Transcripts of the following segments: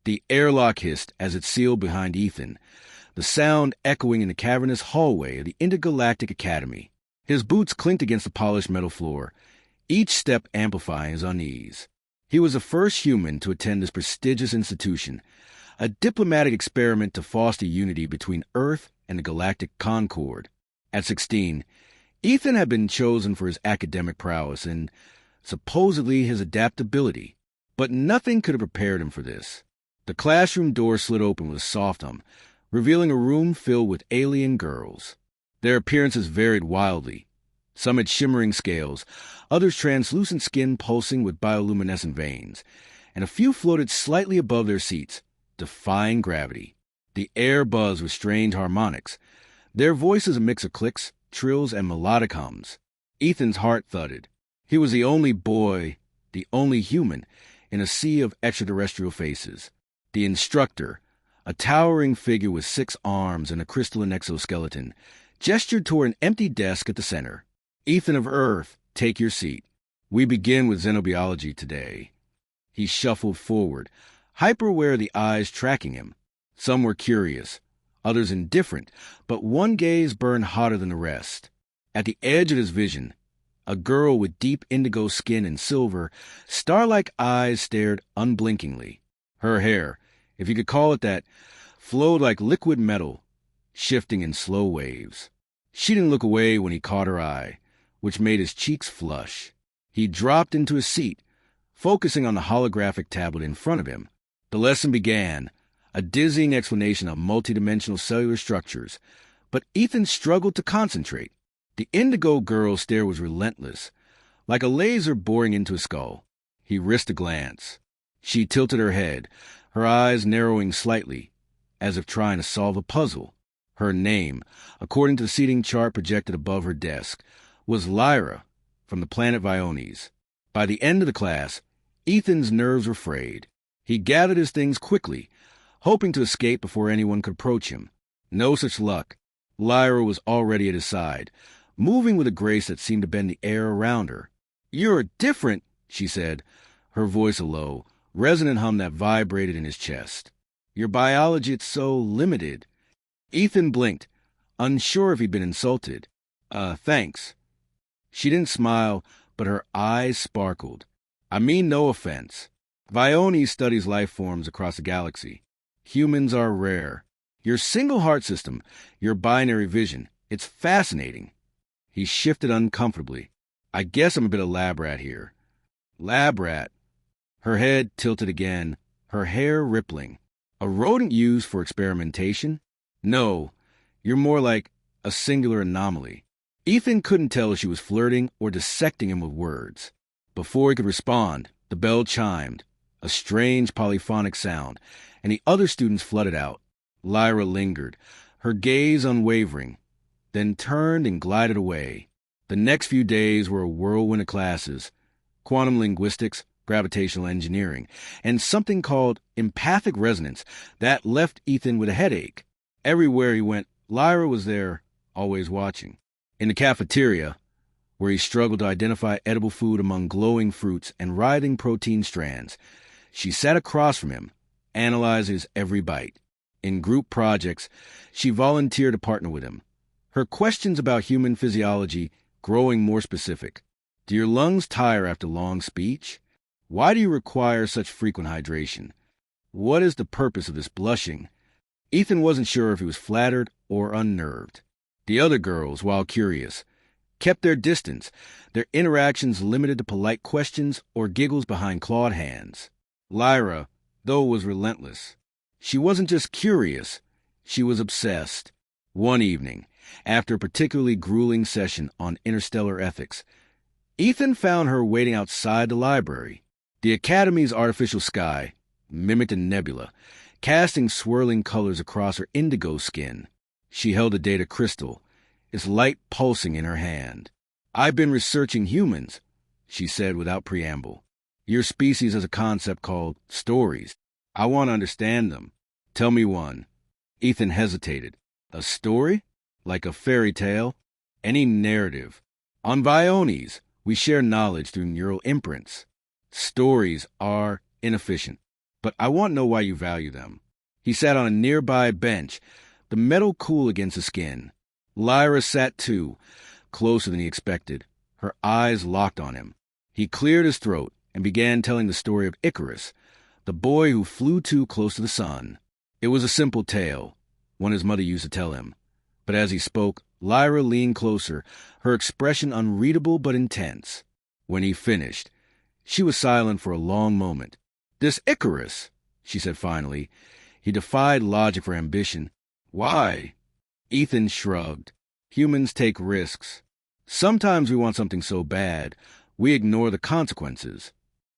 The airlock hissed as it sealed behind Ethan, the sound echoing in the cavernous hallway of the Intergalactic Academy. His boots clinked against the polished metal floor, each step amplifying his unease. He was the first human to attend this prestigious institution, a diplomatic experiment to foster unity between Earth and the galactic concord. At 16, Ethan had been chosen for his academic prowess and supposedly his adaptability, but nothing could have prepared him for this. The classroom door slid open with a soft hum, revealing a room filled with alien girls. Their appearances varied wildly. Some had shimmering scales, others translucent skin pulsing with bioluminescent veins, and a few floated slightly above their seats, defying gravity. The air buzzed with strange harmonics, their voices a mix of clicks, trills, and melodic hums. Ethan's heart thudded. He was the only boy, the only human, in a sea of extraterrestrial faces. The instructor, a towering figure with 6 arms and a crystalline exoskeleton, gestured toward an empty desk at the center. Ethan of Earth, take your seat. We begin with xenobiology today. He shuffled forward, hyper-aware of the eyes tracking him. Some were curious, others indifferent, but one gaze burned hotter than the rest. At the edge of his vision, a girl with deep indigo skin and silver, star-like eyes stared unblinkingly. Her hair, if you could call it that, flowed like liquid metal, shifting in slow waves. She didn't look away when he caught her eye, which made his cheeks flush. He dropped into his seat, focusing on the holographic tablet in front of him. The lesson began, a dizzying explanation of multidimensional cellular structures, but Ethan struggled to concentrate. The indigo girl's stare was relentless, like a laser boring into his skull. He risked a glance. She tilted her head, her eyes narrowing slightly, as if trying to solve a puzzle. Her name, according to the seating chart projected above her desk, was Lyra, from the planet Viones. By the end of the class, Ethan's nerves were frayed. He gathered his things quickly, hoping to escape before anyone could approach him. No such luck. Lyra was already at his side, moving with a grace that seemed to bend the air around her. "You're different," she said, her voice a low, resonant hum that vibrated in his chest. "Your biology, it's so limited." Ethan blinked, unsure if he'd been insulted. Thanks." She didn't smile, but her eyes sparkled. "I mean no offense. Viones studies life forms across the galaxy. Humans are rare. Your single heart system, your binary vision, it's fascinating." He shifted uncomfortably. "I guess I'm a bit of lab rat here." Lab rat. Her head tilted again, her hair rippling. "A rodent used for experimentation? No, you're more like a singular anomaly." Ethan couldn't tell if she was flirting or dissecting him with words. Before he could respond, the bell chimed, a strange polyphonic sound, and the other students flooded out. Lyra lingered, her gaze unwavering, then turned and glided away. The next few days were a whirlwind of classes: quantum linguistics, gravitational engineering, and something called empathic resonance that left Ethan with a headache. Everywhere he went, Lyra was there, always watching. In the cafeteria, where he struggled to identify edible food among glowing fruits and writhing protein strands, she sat across from him, analyzing his every bite. In group projects, she volunteered to partner with him, her questions about human physiology growing more specific. "Do your lungs tire after long speech? Why do you require such frequent hydration? What is the purpose of this blushing?" Ethan wasn't sure if he was flattered or unnerved. The other girls, while curious, kept their distance, their interactions limited to polite questions or giggles behind clawed hands. Lyra, though, was relentless. She wasn't just curious, she was obsessed. One evening, after a particularly grueling session on interstellar ethics, Ethan found her waiting outside the library. The Academy's artificial sky mimicked a nebula, casting swirling colors across her indigo skin. She held a data crystal, its light pulsing in her hand. "I've been researching humans," she said without preamble. "Your species has a concept called stories. I want to understand them. Tell me one." Ethan hesitated. "A story? Like a fairy tale? Any narrative. On Viones, we share knowledge through neural imprints. Stories are inefficient. but I want to know why you value them. He sat on a nearby bench, the metal cool against his skin. Lyra sat too, closer than he expected, her eyes locked on him. He cleared his throat and began telling the story of Icarus, the boy who flew too close to the sun. It was a simple tale, one his mother used to tell him. But as he spoke, Lyra leaned closer, her expression unreadable but intense. When he finished, she was silent for a long moment. "This Icarus," she said finally. He defied logic for ambition. "Why?" Ethan shrugged. "Humans take risks. Sometimes we want something so bad, we ignore the consequences."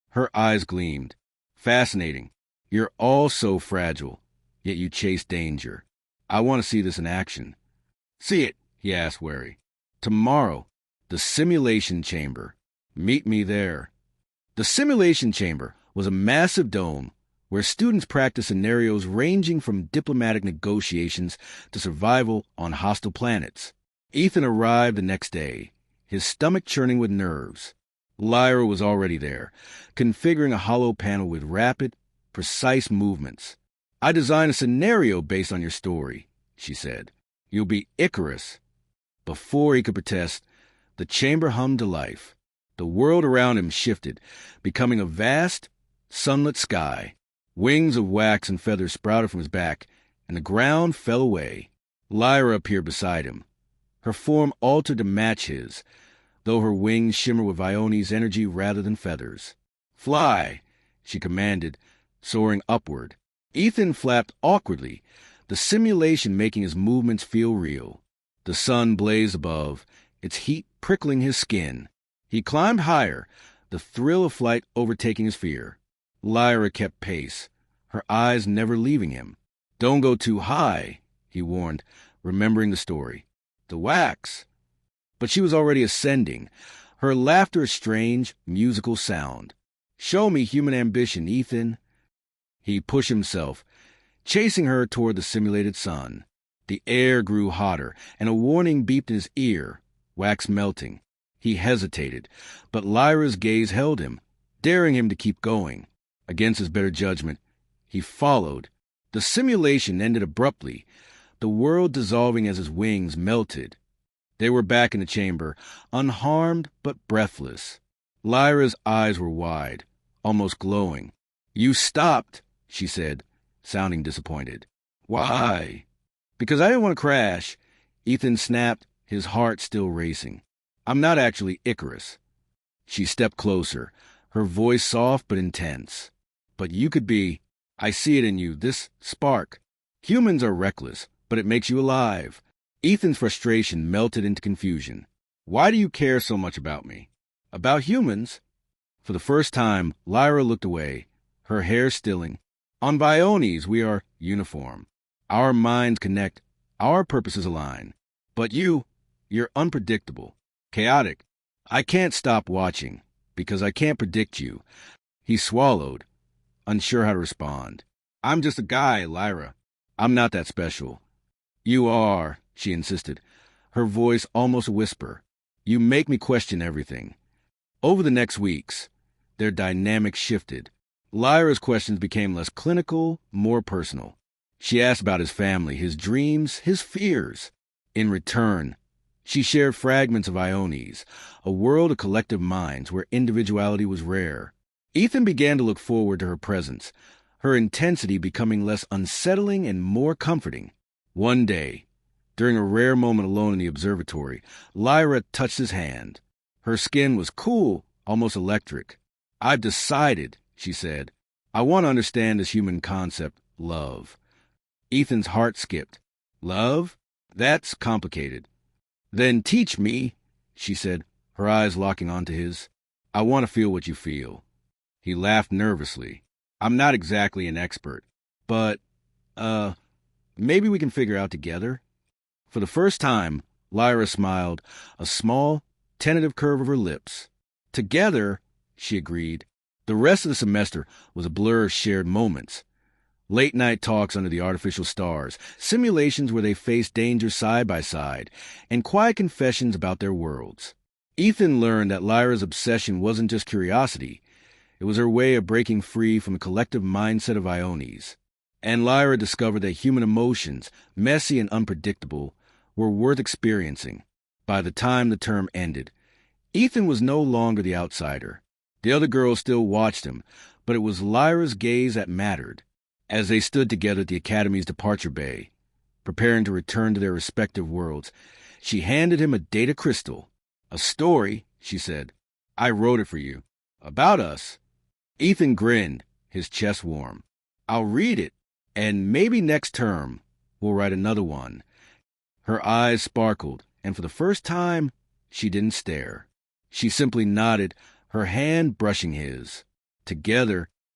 Her eyes gleamed. "Fascinating. You're all so fragile, yet you chase danger. I want to see this in action." "See it?" he asked, wary. "Tomorrow, the simulation chamber. Meet me there." The simulation chamber was a massive dome where students practiced scenarios ranging from diplomatic negotiations to survival on hostile planets. Ethan arrived the next day, his stomach churning with nerves. Lyra was already there, configuring a hollow panel with rapid, precise movements. "I designed a scenario based on your story," she said. "You'll be Icarus." Before he could protest, the chamber hummed to life. The world around him shifted, becoming a vast, sunlit sky. Wings of wax and feathers sprouted from his back, and the ground fell away. Lyra appeared beside him. Her form altered to match his, though her wings shimmered with Ione's energy rather than feathers. "Fly," she commanded, soaring upward. Ethan flapped awkwardly, the simulation making his movements feel real. The sun blazed above, its heat prickling his skin. He climbed higher, the thrill of flight overtaking his fear. Lyra kept pace, her eyes never leaving him. "Don't go too high," he warned, remembering the story. "The wax." But she was already ascending, her laughter a strange, musical sound. "Show me human ambition, Ethan." He pushed himself, chasing her toward the simulated sun. The air grew hotter, and a warning beeped in his ear, wax melting. He hesitated, but Lyra's gaze held him, daring him to keep going. Against his better judgment, he followed. The simulation ended abruptly, the world dissolving as his wings melted. They were back in the chamber, unharmed but breathless. Lyra's eyes were wide, almost glowing. "You stopped," she said, sounding disappointed. "Why?" "Because I didn't want to crash," Ethan snapped, his heart still racing. "I'm not actually Icarus." She stepped closer, her voice soft but intense. "But you could be. I see it in you, this spark. Humans are reckless, but it makes you alive." Ethan's frustration melted into confusion. "Why do you care so much about me?" "About humans?" For the first time, Lyra looked away, her hair stilling. "On Biones, we are uniform. Our minds connect, our purposes align. But you're unpredictable, chaotic. I can't stop watching, because I can't predict you." He swallowed, unsure how to respond. "I'm just a guy, Lyra. I'm not that special." "You are," she insisted, her voice almost a whisper. "You make me question everything." Over the next weeks, their dynamic shifted. Lyra's questions became less clinical, more personal. She asked about his family, his dreams, his fears. In return, she shared fragments of Iones, a world of collective minds where individuality was rare. Ethan began to look forward to her presence, her intensity becoming less unsettling and more comforting. One day, during a rare moment alone in the observatory, Lyra touched his hand. Her skin was cool, almost electric. "I've decided," she said. "I want to understand this human concept, love." Ethan's heart skipped. "Love? That's complicated." "Then teach me," she said, her eyes locking onto his. "I want to feel what you feel." He laughed nervously. "I'm not exactly an expert, but, maybe we can figure out together." For the first time, Lyra smiled, a small, tentative curve of her lips. "Together," she agreed. The rest of the semester was a blur of shared moments. Late-night talks under the artificial stars, simulations where they faced danger side by side, and quiet confessions about their worlds. Ethan learned that Lyra's obsession wasn't just curiosity. It was her way of breaking free from the collective mindset of Iones. And Lyra discovered that human emotions, messy and unpredictable, were worth experiencing. By the time the term ended, Ethan was no longer the outsider. The other girls still watched him, but it was Lyra's gaze that mattered. As they stood together at the Academy's departure bay, preparing to return to their respective worlds, she handed him a data crystal. "A story," she said. "I wrote it for you. About us." Ethan grinned, his chest warm. "I'll read it, and maybe next term we'll write another one." Her eyes sparkled, and for the first time, she didn't stare. She simply nodded, her hand brushing his. Together,